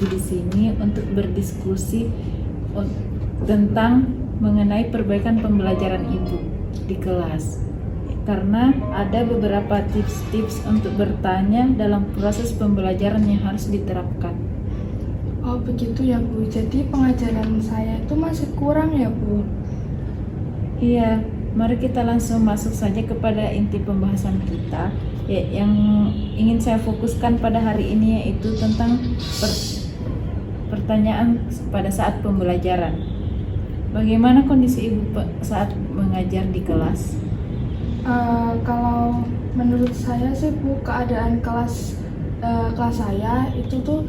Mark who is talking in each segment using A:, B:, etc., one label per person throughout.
A: Ibu di sini untuk berdiskusi tentang mengenai perbaikan pembelajaran Ibu di kelas. Karena ada beberapa tips-tips untuk bertanya dalam proses pembelajaran yang harus diterapkan.
B: Oh begitu ya Bu, jadi pengajaran saya itu masih kurang ya Bu?
A: Iya, mari kita langsung masuk saja kepada inti pembahasan kita. Yang ingin saya fokuskan pada hari ini yaitu tentang pertanyaan pada saat pembelajaran. Bagaimana kondisi Ibu saat mengajar di kelas?
B: Kalau menurut saya sih Bu, keadaan kelas saya itu tuh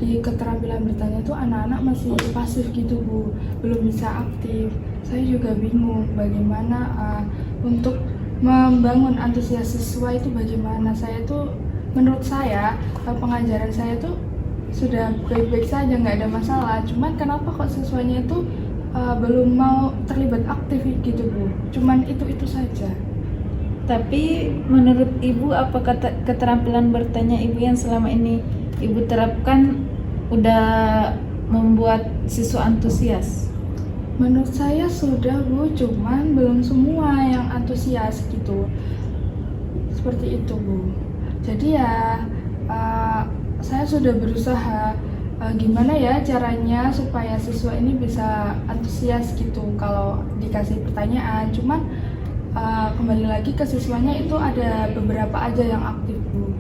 B: di keterampilan bertanya tuh anak-anak masih pasif gitu Bu, belum bisa aktif. Saya juga bingung bagaimana untuk membangun antusias siswa itu bagaimana. Menurut saya pengajaran saya tuh sudah baik-baik saja, nggak ada masalah. Cuman kenapa kok siswanya itu belum mau terlibat aktif gitu Bu? Cuman itu saja.
A: Tapi menurut Ibu, apakah keterampilan bertanya Ibu yang selama ini Ibu terapkan udah membuat siswa antusias?
B: Menurut saya sudah Bu, cuman belum semua yang antusias gitu. Seperti itu Bu. Jadi ya saya sudah berusaha gimana ya caranya supaya siswa ini bisa antusias gitu kalau dikasih pertanyaan. Cuman kembali lagi ke siswanya itu ada beberapa aja yang aktif Bu.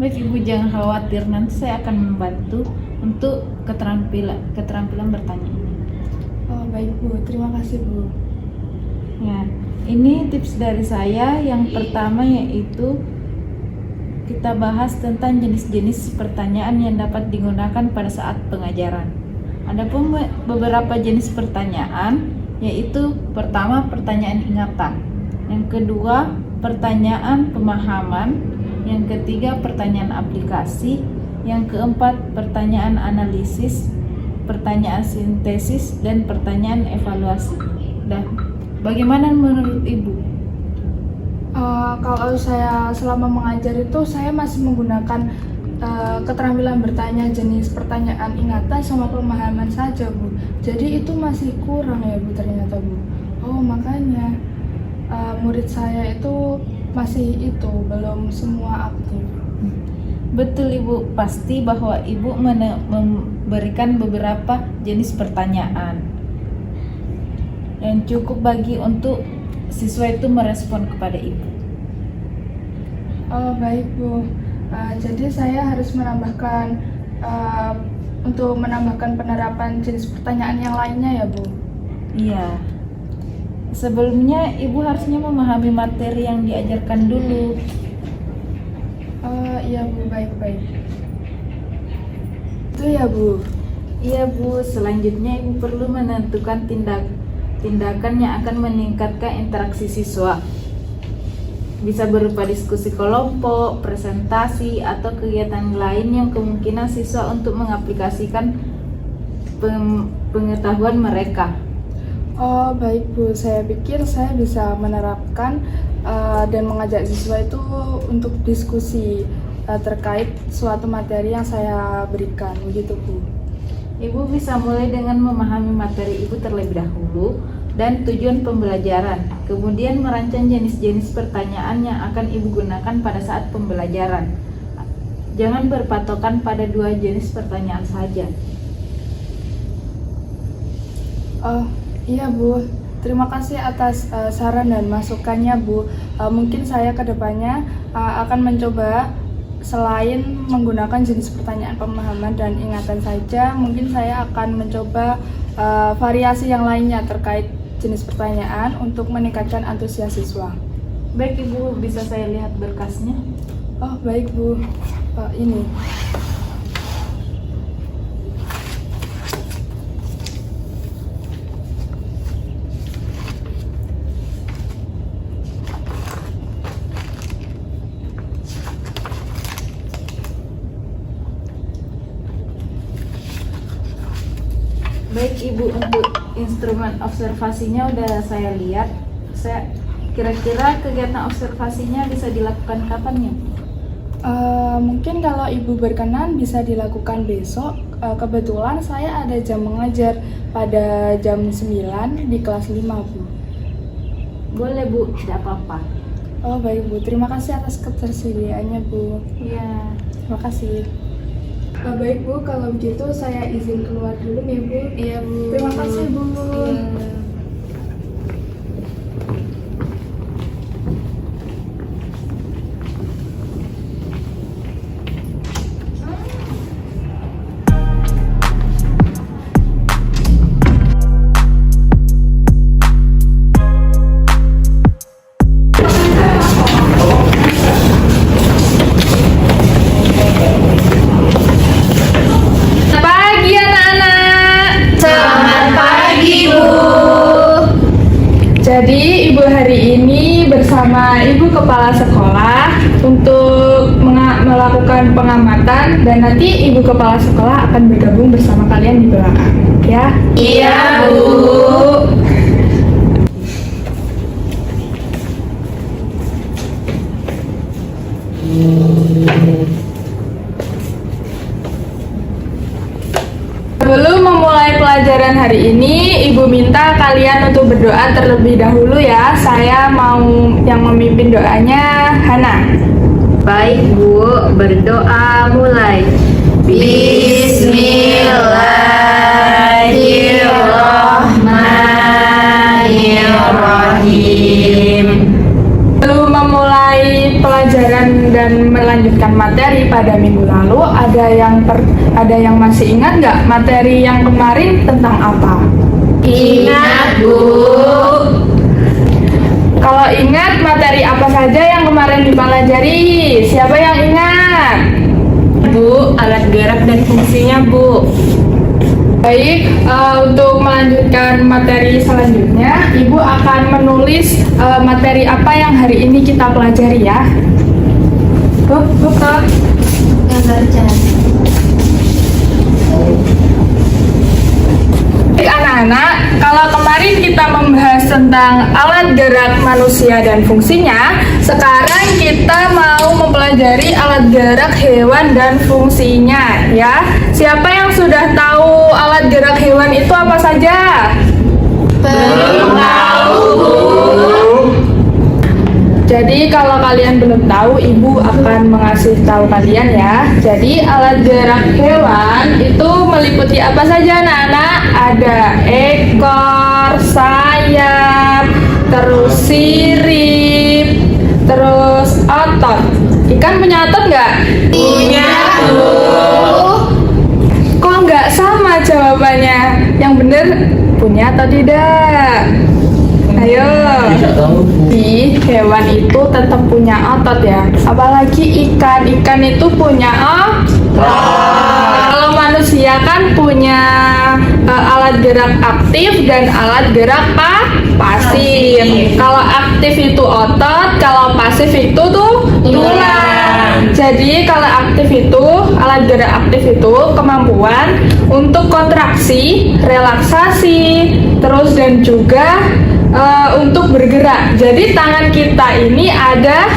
A: Baik Ibu, jangan khawatir, nanti saya akan membantu untuk keterampilan bertanya ini.
B: Oh baik Bu, terima kasih Bu.
A: Ya, ini tips dari saya. Yang pertama yaitu kita bahas tentang jenis-jenis pertanyaan yang dapat digunakan pada saat pengajaran. Adapun beberapa jenis pertanyaan yaitu pertama pertanyaan ingatan, yang kedua pertanyaan pemahaman, yang ketiga pertanyaan aplikasi, yang keempat pertanyaan analisis, pertanyaan sintesis, dan pertanyaan evaluasi. Dan bagaimana menurut Ibu?
B: Kalau saya selama mengajar itu saya masih menggunakan keterampilan bertanya jenis pertanyaan ingatan sama pemahaman saja Bu. Jadi itu masih kurang ya Bu ternyata Bu. Oh makanya murid saya itu masih belum semua aktif.
A: Betul Ibu, pasti bahwa Ibu memberikan beberapa jenis pertanyaan yang cukup bagi untuk siswa itu merespon kepada Ibu.
B: Oh baik Bu, jadi saya harus menambahkan untuk menambahkan penerapan jenis pertanyaan yang lainnya ya Bu?
A: Iya. Sebelumnya Ibu harusnya memahami materi yang diajarkan dulu.
B: Iya Bu, baik-baik. Itu ya Bu?
A: Iya Bu, selanjutnya Ibu perlu menentukan tindakan yang akan meningkatkan interaksi siswa. Bisa berupa diskusi kelompok, presentasi, atau kegiatan lain yang kemungkinan siswa untuk mengaplikasikan pengetahuan mereka.
B: Oh baik Bu, saya pikir saya bisa menerapkan dan mengajak siswa itu untuk diskusi terkait suatu materi yang saya berikan, begitu Bu.
A: Ibu bisa mulai dengan memahami materi Ibu terlebih dahulu dan tujuan pembelajaran, kemudian merancang jenis-jenis pertanyaan yang akan Ibu gunakan pada saat pembelajaran. Jangan berpatokan pada 2 jenis pertanyaan saja.
B: Oh iya Bu, terima kasih atas saran dan masukannya Bu. Mungkin saya kedepannya akan mencoba selain menggunakan jenis pertanyaan pemahaman dan ingatan saja, mungkin saya akan mencoba variasi yang lainnya terkait jenis pertanyaan untuk meningkatkan antusias siswa.
A: Baik Ibu, bisa saya lihat berkasnya?
B: Oh baik Bu, ini.
A: Baik Ibu, untuk instrumen observasinya udah saya lihat. Kira-kira kegiatan observasinya bisa dilakukan kapan ya?
B: Mungkin kalau Ibu berkenan bisa dilakukan besok. Kebetulan saya ada jam mengajar pada jam 9 di kelas 5, Bu.
A: Boleh Bu, tidak apa-apa.
B: Oh baik Bu, terima kasih atas ketersediaannya Bu.
A: Iya.
B: Terima kasih. Baik Bu, kalau begitu saya izin keluar dulu ya Bu.
A: Iya Bu.
B: Terima kasih Bu.
A: Iya.
B: Pagi anak-anak.
C: Selamat pagi, Bu.
B: Jadi Ibu hari ini bersama Ibu Kepala Sekolah untuk melakukan pengamatan dan nanti Ibu Kepala Sekolah akan bergabung bersama kalian di belakang, ya?
C: Iya, Bu.
B: Sebelum memulai pelajaran hari ini, Ibu minta kalian untuk berdoa terlebih dahulu ya. Saya mau yang memimpin doanya Hana.
C: Baik, Bu. Berdoa mulai. Bismillahirrahmanirrahim.
B: Sebelum memulai pelajaran dan melanjutkan materi pada minggu lalu, ada yang masih ingat nggak materi yang kemarin tentang apa?
C: Ingat, Bu.
B: Kalau ingat materi apa saja yang kemarin dipelajari? Siapa yang ingat?
C: Bu, alat gerak dan fungsinya, Bu.
B: Baik, untuk melanjutkan materi selanjutnya, Ibu akan menulis materi apa yang hari ini kita pelajari ya. Buka. Baik anak-anak, kalau kemarin kita membahas tentang alat gerak manusia dan fungsinya, sekarang kita mau mempelajari alat gerak hewan dan fungsinya ya. Siapa yang sudah tahu alat gerak hewan itu apa saja?
C: Belum tahu, Bu.
B: Jadi kalau kalian belum tahu, Ibu akan mengasih tahu kalian ya. Jadi alat gerak hewan itu meliputi apa saja anak-anak? Ada ekor, sayap, terus sirip, terus otot. Ikan punya otot nggak?
C: Punya, Bu.
B: Kok nggak sama jawabannya? Yang bener punya atau tidak? Ayo. Di hewan itu tetap punya otot ya. Apalagi ikan itu punya otot. Kalau manusia kan punya alat gerak aktif dan alat gerak pasif. Kalau aktif itu otot, kalau pasif itu tuh tulang. Jadi kalau aktif itu, alat gerak aktif itu kemampuan untuk kontraksi, relaksasi, terus dan juga untuk bergerak. Jadi tangan kita ini ada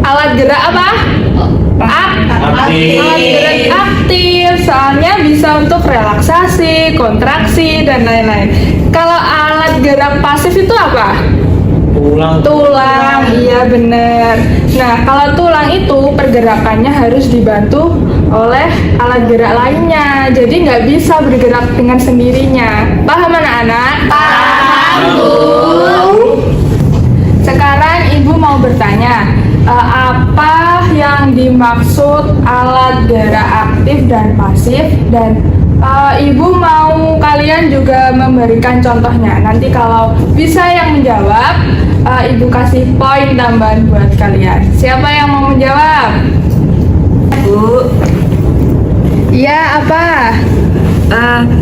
B: alat gerak apa?
C: Aktif.
B: Alat gerak aktif. Soalnya bisa untuk relaksasi, kontraksi dan lain-lain. Kalau alat gerak pasif itu apa? Tulang, iya bener. Nah, kalau tulang itu pergerakannya harus dibantu oleh alat gerak lainnya. Jadi nggak bisa bergerak dengan sendirinya. Paham anak-anak?
C: Paham, Bu.
B: Sekarang Ibu mau bertanya, apa yang dimaksud alat gerak aktif dan pasif? Dan Ibu mau kalian juga memberikan contohnya. Nanti kalau bisa yang menjawab, Ibu kasih poin tambahan buat kalian. Siapa yang mau menjawab?
C: Bu.
B: Iya, apa?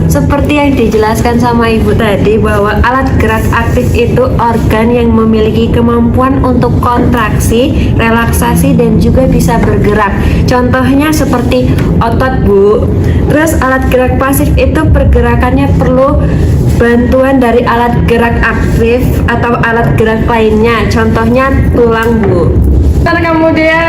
D: Seperti yang dijelaskan sama Ibu tadi bahwa alat gerak aktif itu organ yang memiliki kemampuan untuk kontraksi, relaksasi dan juga bisa bergerak. Contohnya seperti otot, Bu. Terus alat gerak pasif itu pergerakannya perlu bantuan dari alat gerak aktif atau alat gerak lainnya. Contohnya tulang, Bu.
B: Pintar kamu dia,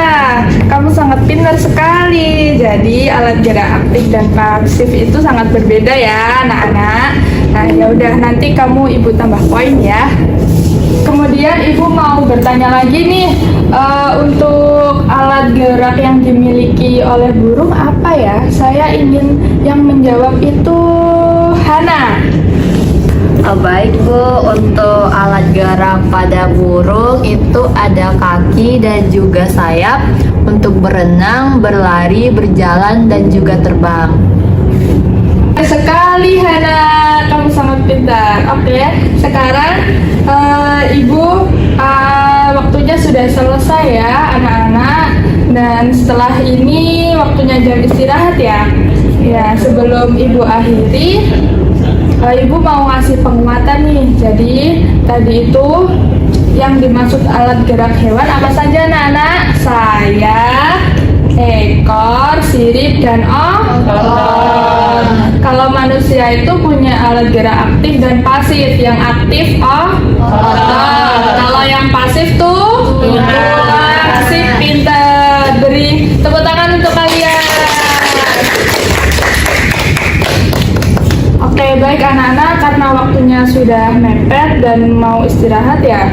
B: kamu sangat pintar sekali. Jadi alat gerak aktif dan pasif itu sangat berbeda ya anak-anak. Nah ya udah, nanti kamu ibu tambah poin ya. Kemudian ibu mau bertanya lagi nih, untuk alat gerak yang dimiliki oleh burung apa ya? Saya ingin yang menjawab itu Hana.
D: Baik Bu, untuk alat gerak pada burung itu ada kaki dan juga sayap untuk berenang, berlari, berjalan, dan juga terbang.
B: Sekali Hana, kamu sangat pintar. Oke, sekarang ibu waktunya sudah selesai ya anak-anak. Dan setelah ini waktunya jam istirahat ya. Ya, sebelum ibu akhiri, ibu mau ngasih penguatan nih. Jadi tadi itu yang dimaksud alat gerak hewan apa saja anak-anak? Sayap, ekor, sirip, dan otot. Kalau manusia itu punya alat gerak aktif dan pasif. Yang aktif otot. Kalau yang pasif tuh asik, pintar. Beri tepuk tangan untuk kalian. Oke, baik anak-anak, karena waktunya sudah mepet dan mau istirahat ya,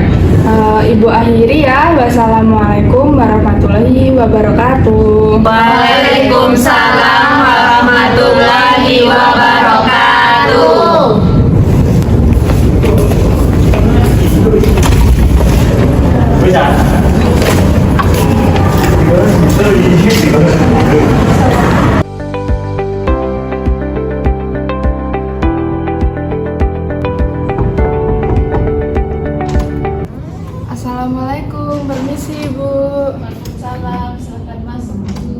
B: ibu akhiri ya. Wassalamualaikum warahmatullahi wabarakatuh.
C: Waalaikumsalam warahmatullahi wabarakatuh.
B: Assalamualaikum, permisi ibu.
A: Waalaikumsalam, silakan masuk Bu.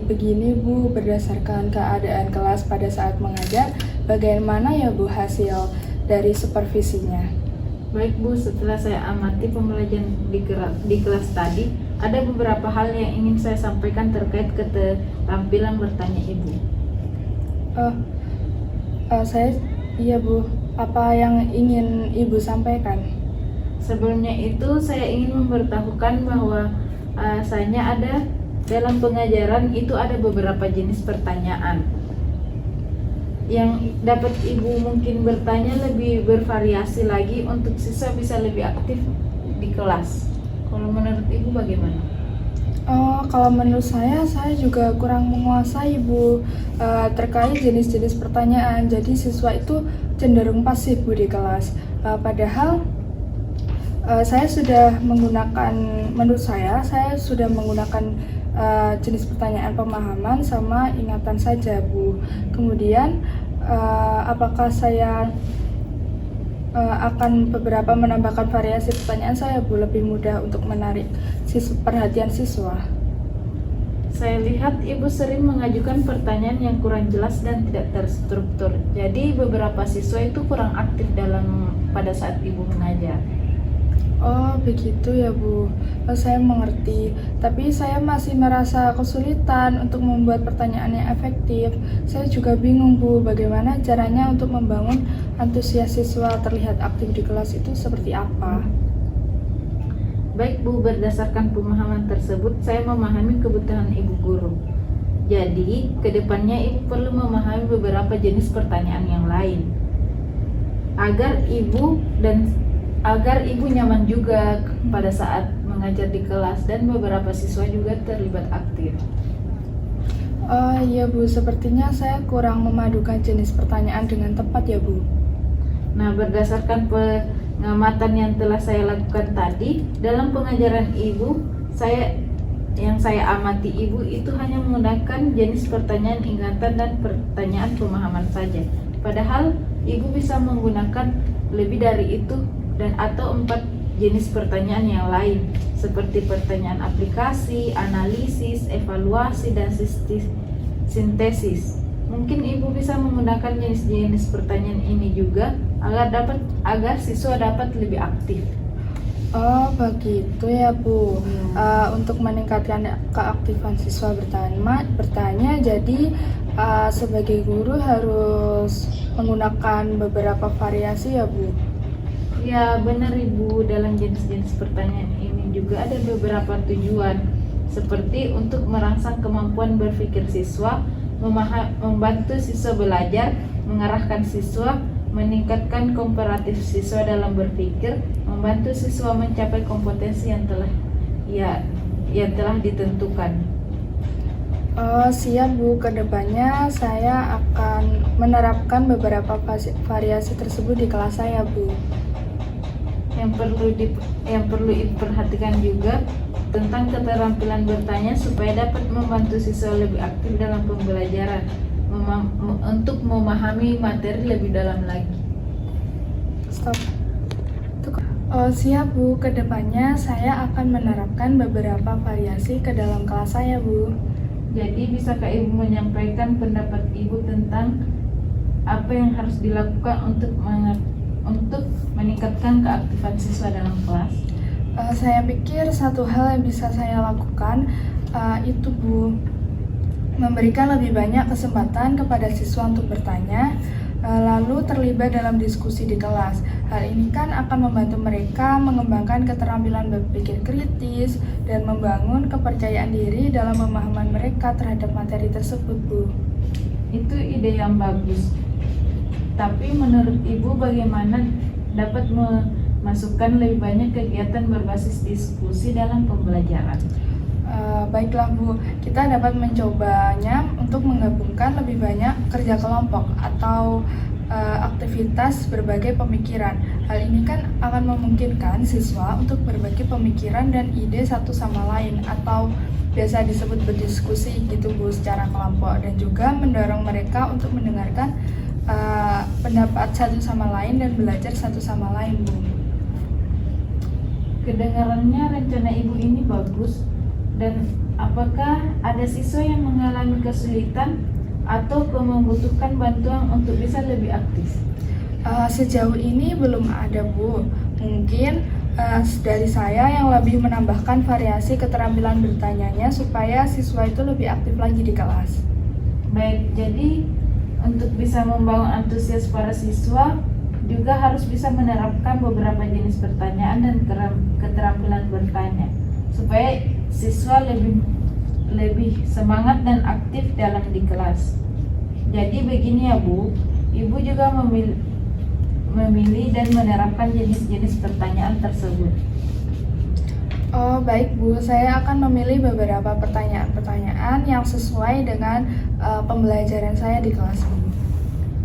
B: Begini Bu, berdasarkan keadaan kelas pada saat mengajar, bagaimana ya Bu hasil dari supervisinya?
A: Baik Bu, setelah saya amati pembelajaran di kelas tadi, ada beberapa hal yang ingin saya sampaikan terkait keterampilan bertanya Ibu.
B: Iya Bu, apa yang ingin Ibu sampaikan?
A: Sebelumnya itu saya ingin memberitahukan bahwa saya ada dalam pengajaran itu ada beberapa jenis pertanyaan yang dapat Ibu mungkin bertanya lebih bervariasi lagi untuk siswa bisa lebih aktif di kelas. Kalau menurut Ibu bagaimana?
B: Kalau menurut saya juga kurang menguasai Bu terkait jenis-jenis pertanyaan. Jadi siswa itu cenderung pasif Bu di kelas. Padahal saya sudah menggunakan, menurut saya sudah menggunakan jenis pertanyaan pemahaman sama ingatan saja Bu. Kemudian apakah saya akan beberapa menambahkan variasi pertanyaan saya Bu, lebih mudah untuk menarik perhatian siswa.
A: Saya lihat Ibu sering mengajukan pertanyaan yang kurang jelas dan tidak terstruktur. Jadi beberapa siswa itu kurang aktif pada saat Ibu mengajar.
B: Oh begitu ya Bu, saya mengerti. Tapi saya masih merasa kesulitan untuk membuat pertanyaan yang efektif. Saya juga bingung Bu, bagaimana caranya untuk membangun antusias siswa terlihat aktif di kelas itu seperti apa?
A: Baik Bu, berdasarkan pemahaman tersebut saya memahami kebutuhan Ibu guru. Jadi kedepannya Ibu perlu memahami beberapa jenis pertanyaan yang lain agar Ibu nyaman juga pada saat mengajar di kelas dan beberapa siswa juga terlibat aktif.
B: Oh iya Bu, sepertinya saya kurang memadukan jenis pertanyaan dengan tepat ya Bu.
A: Nah, berdasarkan pengamatan yang telah saya lakukan tadi, dalam pengajaran Ibu, yang saya amati Ibu itu hanya menggunakan jenis pertanyaan ingatan dan pertanyaan pemahaman saja. Padahal Ibu bisa menggunakan lebih dari itu dan atau 4 jenis pertanyaan yang lain seperti pertanyaan aplikasi, analisis, evaluasi, dan sintesis. Mungkin Ibu bisa menggunakan jenis-jenis pertanyaan ini juga agar siswa dapat lebih aktif.
B: Oh begitu ya Bu. Untuk meningkatkan keaktifan siswa bertanya, jadi Sebagai guru harus menggunakan beberapa variasi ya Bu.
A: Ya benar Ibu, dalam jenis-jenis pertanyaan ini juga ada beberapa tujuan, seperti untuk merangsang kemampuan berpikir siswa, membantu siswa belajar, mengarahkan siswa, meningkatkan komparatif siswa dalam berpikir, membantu siswa mencapai kompetensi yang telah ditentukan.
B: Siap Bu, kedepannya saya akan menerapkan beberapa variasi tersebut di kelas saya Bu.
A: Yang perlu diperhatikan juga tentang keterampilan bertanya supaya dapat membantu siswa lebih aktif dalam pembelajaran, untuk memahami materi lebih dalam lagi.
B: Stop. Siap Bu, kedepannya saya akan menerapkan beberapa variasi ke dalam kelas saya Bu.
A: Jadi bisakah Ibu menyampaikan pendapat Ibu tentang apa yang harus dilakukan untuk meningkatkan keaktifan siswa dalam kelas?
B: Saya pikir satu hal yang bisa saya lakukan itu Bu, memberikan lebih banyak kesempatan kepada siswa untuk bertanya, lalu terlibat dalam diskusi di kelas. Hal ini kan akan membantu mereka mengembangkan keterampilan berpikir kritis dan membangun kepercayaan diri dalam pemahaman mereka terhadap materi tersebut Bu.
A: Itu ide yang bagus. Tapi menurut Ibu bagaimana dapat memasukkan lebih banyak kegiatan berbasis diskusi dalam pembelajaran?
B: Baiklah Bu, kita dapat mencobanya untuk menggabungkan lebih banyak kerja kelompok atau aktivitas berbagai pemikiran. Hal ini kan akan memungkinkan siswa untuk berbagi pemikiran dan ide satu sama lain, atau biasa disebut berdiskusi gitu Bu, secara kelompok, dan juga mendorong mereka untuk mendengarkan pendapat satu sama lain dan belajar satu sama lain Bu.
A: Kedengarannya rencana Ibu ini bagus. Dan apakah ada siswa yang mengalami kesulitan atau membutuhkan bantuan untuk bisa lebih aktif?
B: Sejauh ini belum ada Bu. Mungkin dari saya yang lebih menambahkan variasi keterampilan bertanyanya supaya siswa itu lebih aktif lagi di kelas.
A: Baik, jadi untuk bisa membangun antusias para siswa juga harus bisa menerapkan beberapa jenis pertanyaan dan keterampilan bertanya supaya siswa lebih semangat dan aktif dalam di kelas. Jadi begini ya Bu, Ibu juga memilih dan menerapkan jenis-jenis pertanyaan tersebut.
B: Baik Bu, saya akan memilih beberapa pertanyaan-pertanyaan yang sesuai dengan pembelajaran saya di kelas Bu.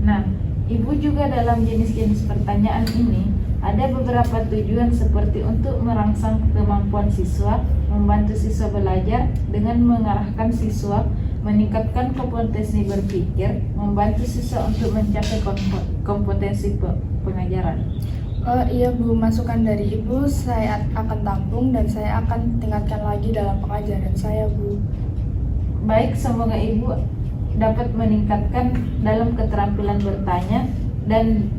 A: Nah, Ibu juga dalam jenis-jenis pertanyaan ini ada beberapa tujuan seperti untuk merangsang kemampuan siswa, membantu siswa belajar dengan mengarahkan siswa, meningkatkan kompetensi berpikir, membantu siswa untuk mencapai kompetensi pengajaran.
B: Iya Bu, masukan dari Ibu saya akan tampung dan saya akan tingkatkan lagi dalam pengajaran saya Bu.
A: Baik, semoga Ibu dapat meningkatkan dalam keterampilan bertanya dan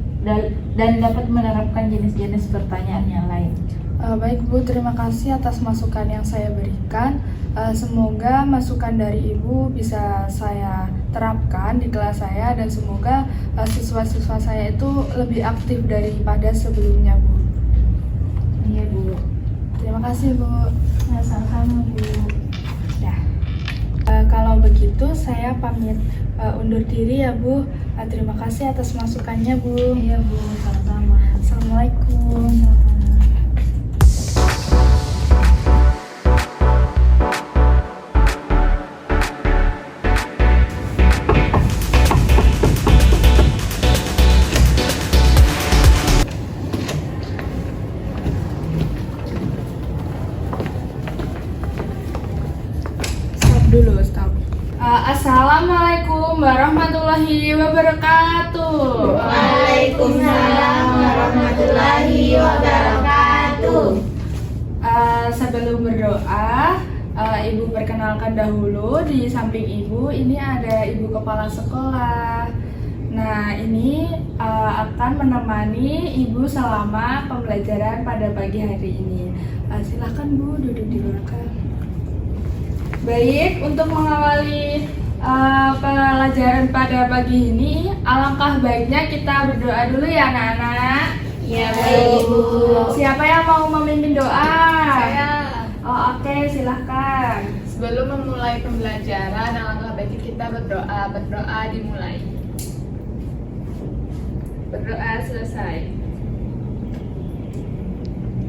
A: dapat menerapkan jenis-jenis pertanyaan yang lain.
B: Baik Bu, terima kasih atas masukan yang saya berikan. Semoga masukan dari Ibu bisa saya terapkan di kelas saya dan semoga siswa-siswa saya itu lebih aktif daripada sebelumnya Bu.
A: Iya Bu.
B: Terima kasih Bu.
A: Ya, sama-sama Bu.
B: Ya. Kalau begitu saya pamit undur diri ya Bu. Terima kasih atas masukannya Bu.
A: Iya Bu, sama-sama.
B: Assalamualaikum. Stop. Assalamualaikum warahmatullahi wabarakatuh.
E: Waalaikumsalam warahmatullahi wabarakatuh.
B: Sebelum berdoa, Ibu perkenalkan dahulu, di samping Ibu ini ada Ibu Kepala Sekolah. Nah, ini akan menemani Ibu selama pembelajaran pada pagi hari ini. Silakan Bu, duduk di belakang. Baik, untuk mengawali pelajaran pada pagi ini, alangkah baiknya kita berdoa dulu ya anak-anak.
E: Ya baik Ibu.
B: Siapa yang mau memimpin doa?
C: Saya.
B: Oh, oke, silahkan.
C: Sebelum memulai pembelajaran, alangkah baiknya kita berdoa. Berdoa dimulai. Berdoa selesai.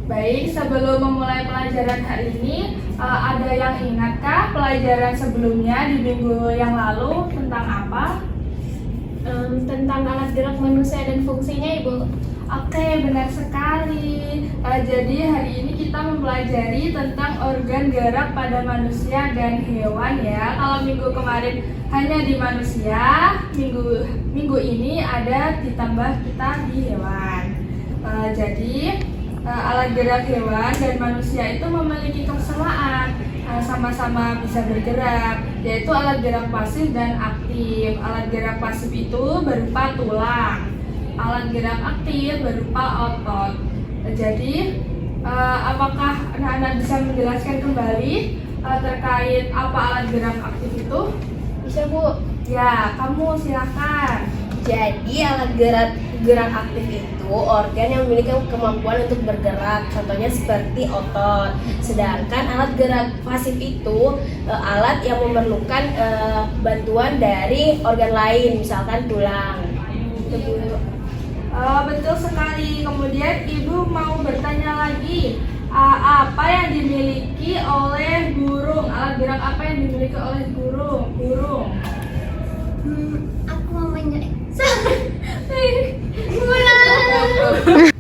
B: Baik, sebelum memulai pelajaran hari ini, ada yang ingatkah pelajaran sebelumnya di minggu yang lalu tentang apa?
C: Tentang alat gerak manusia dan fungsinya, Ibu.
B: Oke, benar sekali. Jadi hari ini kita mempelajari tentang organ gerak pada manusia dan hewan ya. Kalau minggu kemarin hanya di manusia, minggu ini ada ditambah kita di hewan. Jadi alat gerak hewan dan manusia itu memiliki kesamaan, sama-sama bisa bergerak, yaitu alat gerak pasif dan aktif. Alat gerak pasif itu berupa tulang, alat gerak aktif berupa otot. Jadi apakah anak-anak bisa menjelaskan kembali terkait apa alat gerak aktif itu?
E: Bisa Bu.
B: Ya, kamu silakan.
E: Jadi alat gerak aktif itu organ yang memiliki kemampuan untuk bergerak, contohnya seperti otot. Sedangkan alat gerak pasif itu alat yang memerlukan bantuan dari organ lain, misalkan tulang. Itu Bu.
B: Betul sekali. Kemudian Ibu mau bertanya lagi, apa yang dimiliki oleh burung? Alat gerak apa yang dimiliki oleh burung?
E: Aku mau menyanyi.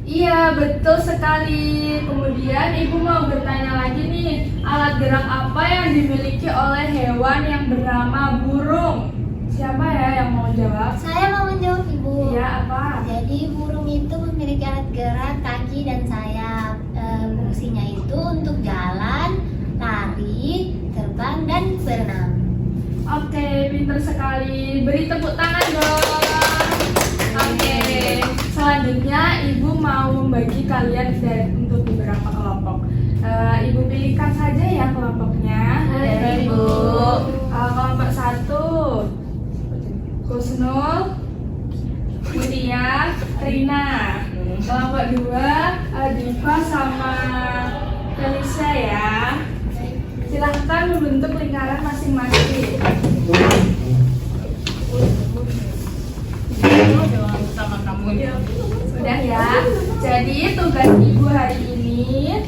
B: Iya, betul sekali. Kemudian Ibu mau bertanya lagi nih, alat gerak apa yang dimiliki oleh hewan yang bernama burung? Siapa ya yang mau jawab?
F: Saya mau menjawab Ibu.
B: Iya, apa?
F: Jadi burung itu memiliki alat gerak kaki dan sayap. Fungsinya itu untuk jalan, lari, terbang, dan berenang.
B: Oke, pinter sekali. Beri tepuk tangan dong. Oke, selanjutnya Ibu mau membagi kalian untuk beberapa kelompok. Ibu pilihkan saja ya kelompoknya.
E: Baik, Ibu.
B: Kelompok 1, Kusnul, Mutia, Rina. Kelompok 2, Diva sama Felicia ya. Silahkan membentuk lingkaran masing-masing.
C: Sama kamu.
B: Sudah ya. Jadi tugas Ibu hari ini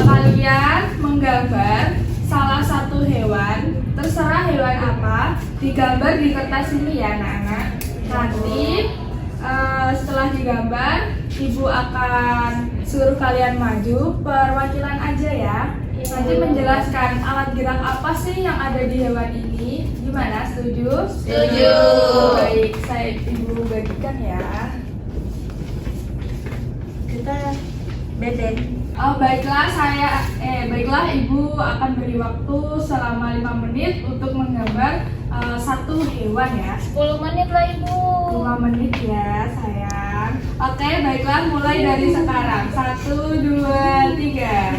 B: kalian menggambar salah satu hewan, terserah hewan apa, digambar di kertas ini ya anak-anak. Nanti setelah digambar, Ibu akan suruh kalian maju, perwakilan aja ya. Nanti menjelaskan alat gerak apa sih yang ada di hewan ini. Gimana, setuju?
E: Setuju.
B: Baik, saya Ibu bagikan ya.
E: Kita bebek.
B: Oh baiklah, baiklah Ibu akan beri waktu selama 5 menit untuk menggambar satu hewan ya.
F: 10 menit lah Ibu.
B: 5 menit ya sayang. Oke, baiklah mulai dari sekarang. 1, 2, 3.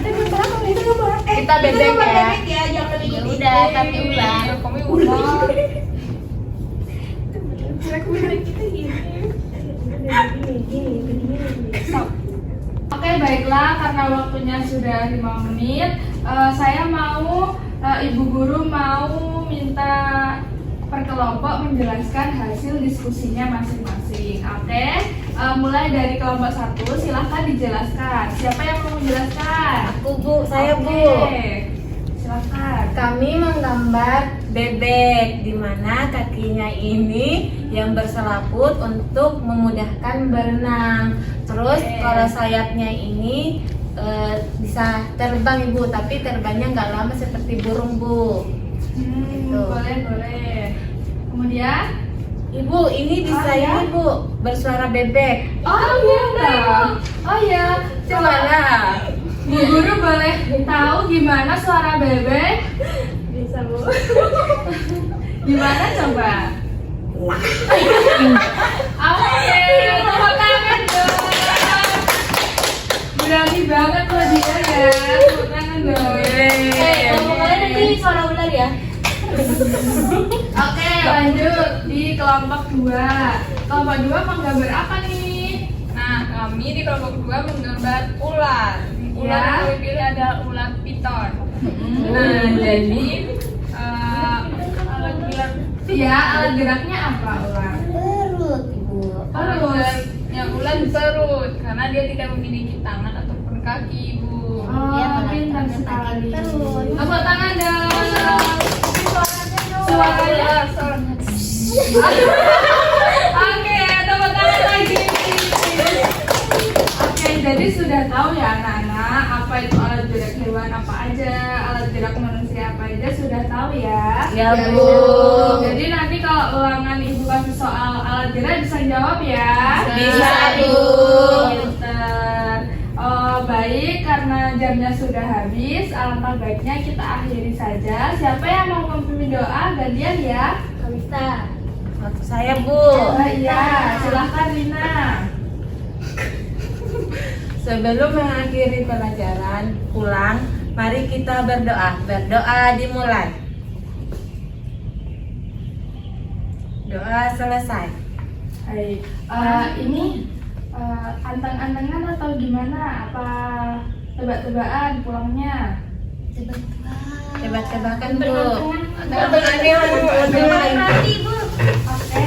C: Kita bebek ya.
E: Jangan
F: Ya udah, tapi ulang.
C: Kami ulang.
B: Oke, baiklah karena waktunya sudah 5 menit, saya mau Ibu Guru mau minta per kelompok menjelaskan hasil diskusinya masing-masing. Oke, mulai dari kelompok 1, silahkan dijelaskan. Siapa yang mau menjelaskan?
E: Aku Bu, saya Bu.
B: Oke, silahkan.
G: Kami menggambar bebek di mana kakinya ini yang berselaput untuk memudahkan berenang. Terus kalau sayapnya ini bisa terbang Ibu, tapi terbangnya nggak lama seperti burung Bu. Gitu.
B: Boleh. Kemudian?
G: Ibu ini bisa
B: ya?
G: ini Bu bersuara bebek.
B: Oh iya. Oh ya.
G: Gimana?
B: Bu Guru boleh tahu gimana suara bebek?
E: Bisa Bu.
B: Gimana coba? Oke, tepuk tangan dong. Berani banget loh dia ya. Tepuk tangan dong.
E: Kalau kalian nanti suara ular ya.
C: Oke, lanjut di kelompok 2. Kelompok 2 menggambar apa nih? Nah, kami di kelompok 2 menggambar ular. Ular yang kami pilih adalah ular piton. Nah, jadi alat gerak, ya alat geraknya apa ular?
F: Perut, Ibu.
C: Alat geraknya ular perut karena dia tidak memiliki tangan ataupun kaki, Bu.
F: Dia
B: Pintar
F: mengatakan
B: sekali.
F: perut.
C: Tepuk tangan dong. Suaranya. Oke, tepuk tangan lagi. Oke, jadi sudah tahu ya anak-anak apa itu alat gerak hewan apa aja, alat gerak manusia apa aja sudah tahu ya.
G: Ya, Bu.
C: Jadi nanti kalau ulangan ibu kasih soal alat gerak bisa jawab ya.
G: Bisa, Bu.
C: Pinter. Oh, baik, karena jamnya sudah habis, alangkah baiknya kita akhiri saja. Siapa yang mau memimpin doa? Gantian ya.
F: Kamita.
G: Waktu saya, Bu.
C: Oh, iya, silahkan Rina.
G: Sebelum mengakhiri pelajaran pulang, mari kita berdoa. Berdoa dimulai. Doa selesai.
B: Baik, ini anteng-antengan atau gimana? Apa tebak-tebakan pulangnya?
F: Tebak-tebak.
G: Tebak-tebakan, Bu.
F: Tebak-tebakan nanti, Bu.
B: Oke.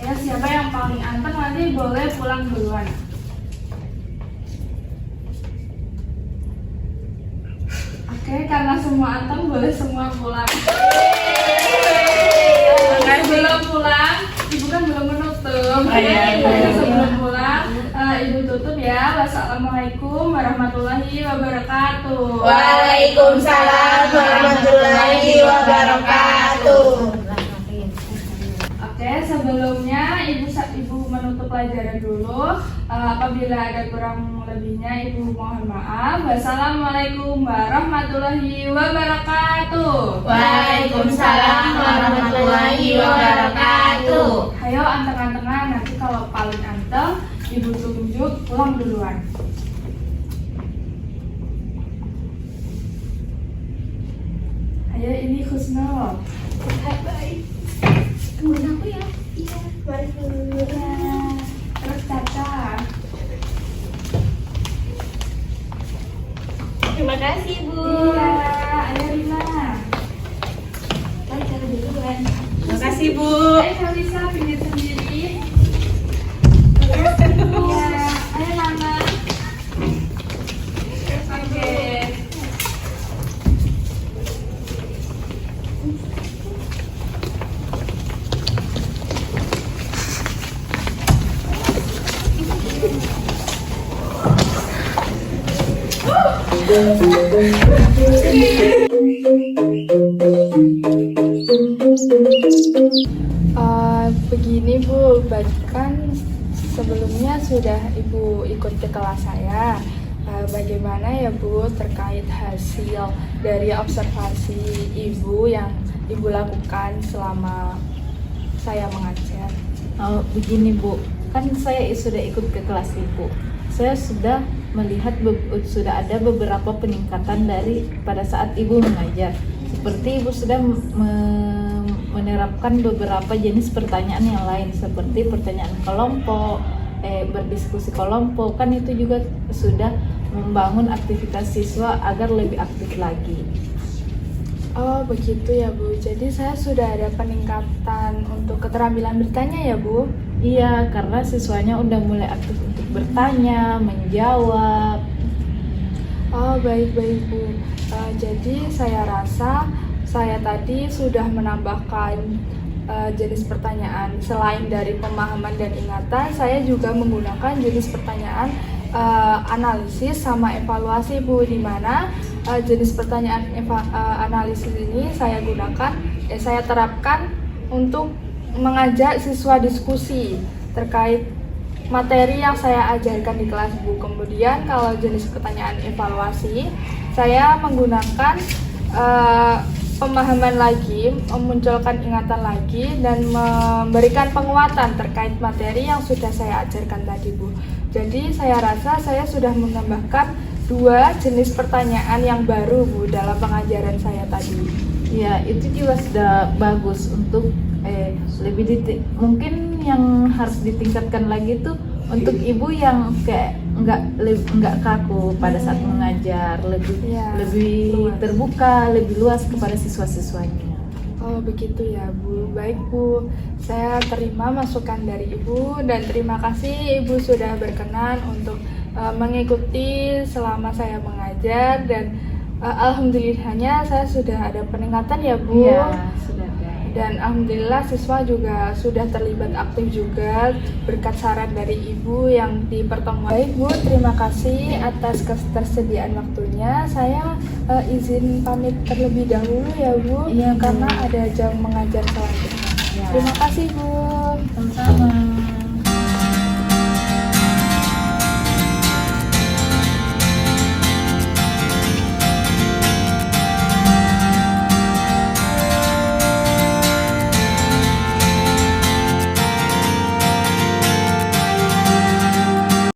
B: Ya, siapa yang paling anteng nanti boleh pulang duluan. Oke, karena semua anteng boleh semua pulang. Belum pulang, ibu kan belum menutup. Sebelum pulang, ibu tutup ya. Wassalamualaikum warahmatullahi wabarakatuh.
E: Waalaikumsalam warahmatullahi wabarakatuh.
B: Oke, sebelumnya ibu menutup pelajaran dulu. Apabila ada kurang lebihnya, ibu mohon maaf. Wassalamualaikum warahmatullahi wabarakatuh.
E: Waalaikumsalam warahmatullahi wabarakatuh.
B: Ayo anteng-antengan, nanti kalau paling anteng, ibu tunjuk pulang duluan. Ayo, ini Husnul.
E: Baik. Tungguin aku ya. Iya. Mari dulu.
B: Terus Caca.
E: Terima kasih, Bu.
B: Iya, ayo Rina.
E: Mari cara duluan.
G: Terima kasih, Bu.
B: Ayo Kalisa, pinggir sendiri.
E: Iya.
B: Iya, ayo Nana. Oke. Begini Bu, kan sebelumnya sudah Ibu ikut ke kelas saya. Bagaimana ya Bu terkait hasil dari observasi Ibu yang Ibu lakukan selama saya mengajar?
A: Oh, begini Bu, kan saya sudah ikut ke kelas Ibu. Saya sudah melihat sudah ada beberapa peningkatan dari pada saat Ibu mengajar. Seperti Ibu sudah menerapkan beberapa jenis pertanyaan yang lain, seperti pertanyaan kelompok, berdiskusi kelompok, kan itu juga sudah membangun aktivitas siswa agar lebih aktif lagi.
B: Oh begitu ya Bu, jadi saya sudah ada peningkatan untuk keterampilan bertanya ya Bu?
A: Iya, karena siswanya udah mulai aktif untuk bertanya, menjawab.
B: Oh baik-baik Bu, jadi saya rasa saya tadi sudah menambahkan jenis pertanyaan. Selain dari pemahaman dan ingatan, saya juga menggunakan jenis pertanyaan analisis sama evaluasi Bu, di mana jenis pertanyaan analisis ini saya gunakan, saya terapkan untuk mengajak siswa diskusi terkait materi yang saya ajarkan di kelas Bu. Kemudian kalau jenis pertanyaan evaluasi, saya menggunakan pemahaman lagi, memunculkan ingatan lagi, dan memberikan penguatan terkait materi yang sudah saya ajarkan tadi, Bu. Jadi saya rasa saya sudah menambahkan 2 jenis pertanyaan yang baru, Bu, dalam pengajaran saya tadi.
A: Ya, itu juga sudah bagus untuk mungkin yang harus ditingkatkan lagi tuh untuk ibu yang kayak nggak kaku pada saat mengajar, lebih
B: luas.
A: terbuka, lebih luas kepada siswa-siswanya.
B: Oh begitu ya Bu, baik Bu, saya terima masukan dari Ibu dan terima kasih Ibu sudah berkenan untuk mengikuti selama saya mengajar dan alhamdulillahnya saya sudah ada peningkatan ya Bu.
A: Iya, sudah ada.
B: Dan alhamdulillah siswa juga sudah terlibat aktif juga berkat saran dari Ibu yang di pertemuan. Baik Bu, terima kasih atas ketersediaan waktunya. Saya izin pamit terlebih dahulu ya Bu,
A: Iya, Bu.
B: karena ada jam mengajar selanjutnya.
A: Ya.
B: Terima kasih Bu.
A: Sama-sama.